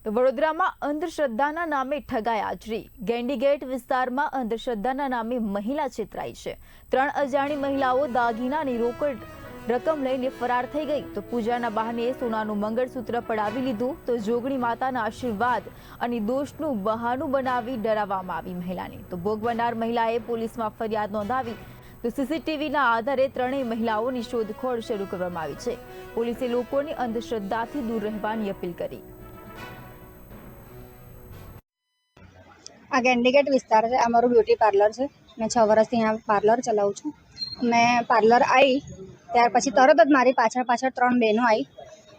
તો વડોદરામાં અંધશ્રદ્ધાના નામે ઠગાઈ આચરી। ગેંડીગેટ વિસ્તારમાં અંધશ્રદ્ધાના નામે મહિલા છેતરાઈ છે। 3 અજાણી મહિલાઓ દાગીનાની રોકડ રકમ લઈને ફરાર થઈ ગઈ। તો પૂજાના બહાને સોનાનું મંગળસૂત્ર પડાવી લીધું। તો જોગણી માતાના આશીર્વાદ અને દોષનું બહાનું બનાવી ડરાવવામાં આવી મહિલાને। તો ભોગ બનનાર મહિલાએ પોલીસમાં ફરિયાદ નોંધાવી। તો સીસીટીવીના આધારે ત્રણેય મહિલાઓની શોધખોળ શરૂ કરવામાં આવી છે। પોલીસે લોકોને અંધશ્રદ્ધાથી દૂર રહેવાની અપીલ કરી। आ गेंडीगेट विस्तार है। अमरु ब्यूटी पार्लर है। मैं 6 वर्षथी यहाँ पार्लर चलाऊँ छूँ। मैं पार्लर आई त्यार पछी तरत ज मारी पाछळ 3 बहनों आई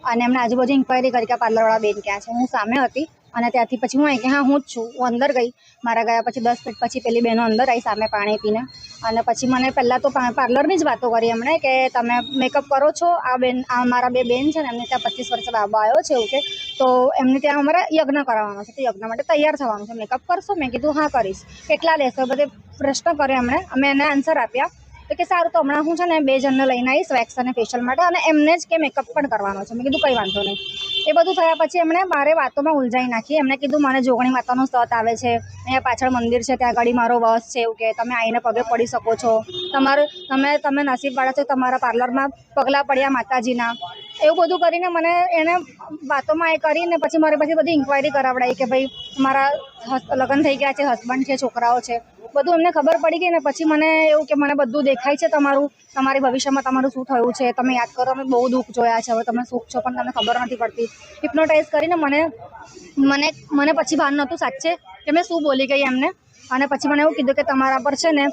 अने एमणे आजूबाजू इंक्वायरी करी के पार्लरवाळा बेन क्या छे। हूँ सामे हती अने त्यारथी पछी हूँ आई के हाँ हूँ ज छूँ। हूँ अंदर गई। मारा गया पछी 10 मिनिट पछी पेली बहनों अंदर आई सामे पाणी पीने अने पछी मने पहला तो पार्लरनी ज वातो करी एमणे के तमे मेकअप करो छो। आ बेन आ मारा बे बेन छे ने एमने त्यां 25 वर्ष बाबो आव्यो छे एवुं के तो एमने त्यां अमारे यज्ञ कराववानो छे। तो यज्ञ माटे तैयार थवानुं छे। मेकअप करशो? मैं कीधुं हाँ करीश। केटला लेशो? बधे प्रश्न कर्या एमणे। अमे एने आंसर आप्या तो के सारूं तो हमणां हूँ छे ने 2 जनने लईने आवीश वेक्स अने फेशियल माटे अने एमने ज के मेकअप पण करवानो छे। मैं कीधुं कई वांधो नहीं। ए बधुं थया पछी एमणे मारे वातोमां उलझाई नाखी। एमणे कीधुं मने जोगणी मातानो सत आवे छे, अहींया पाछळ मंदिर छे त्यां आगाड़ी मारो वस छे एवुं के तमे आवीने पगे पड़ी शको छो। તમે નસીબવાળા છો તમારા પાર્લરમાં પગલા પડ્યા માતાજીના એવું બધું કરીને મને એને વાતોમાં એ કરીને પછી મારી પાસે બધી ઇન્ક્વાયરી કરાવડાવી કે ભાઈ મારા લગ્ન થઈ ગયા છે, હસબન્ડ છે, છોકરાઓ છે, બધું એમને ખબર પડી ગઈ ને પછી મને એવું કે મને બધું દેખાય છે તમારી ભવિષ્યમાં તમારું શું થયું છે, તમે યાદ કરો અમે બહુ દુઃખ જોયા છે, હવે તમે સુખ છો પણ તમને ખબર નથી પડતી। હિપ્નોટાઇઝ કરીને મને પછી ભાન નહોતું સાચે કે મેં શું બોલી ગઈ એમને। અને પછી મને એવું કીધું કે તમારા પર છે ને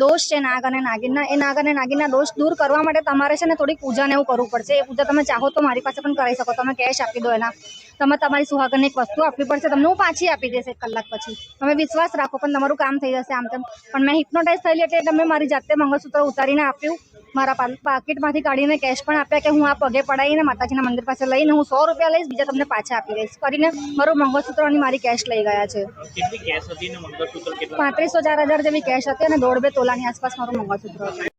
દોષ છે નાગ અને નાગિનના। એ નાગ અને નાગિનના દોષ દૂર કરવા માટે તમારે છે ને થોડીક પૂજાને એવું કરવું પડશે। એ પૂજા તમે ચાહો તો મારી પાસે પણ કરાવી શકો। તમે કેશ આપી દો એના, તમે તમારી સુહાગનની એક વસ્તુ આપવી પડશે। તમને હું પાછી આપી દઈશ 1 કલાક પછી। તમે વિશ્વાસ રાખો પણ તમારું કામ થઈ જશે આમ તેમ। પણ મેં હિપ્નોટાઇઝ થયેલી એટલે તમે મારી જાતે મંગળસૂત્ર ઉતારીને આપ્યું, મારા પાકીટમાંથી કાઢીને કેશ પણ આપ્યા કે હું આ પગે પડાવીને માતાજીના મંદિર પાસે લઈને હું 100 રૂપિયા લઈશ, બીજા તમને પાછા આપી દઈશ કરીને મારું મંગળસૂત્ર અને મારી કેશ લઈ ગયા છે। 3500-4000 જેવી કેશ હતી અને 1.5-2 તોલાની આસપાસ મારું મંગળસૂત્ર હતું।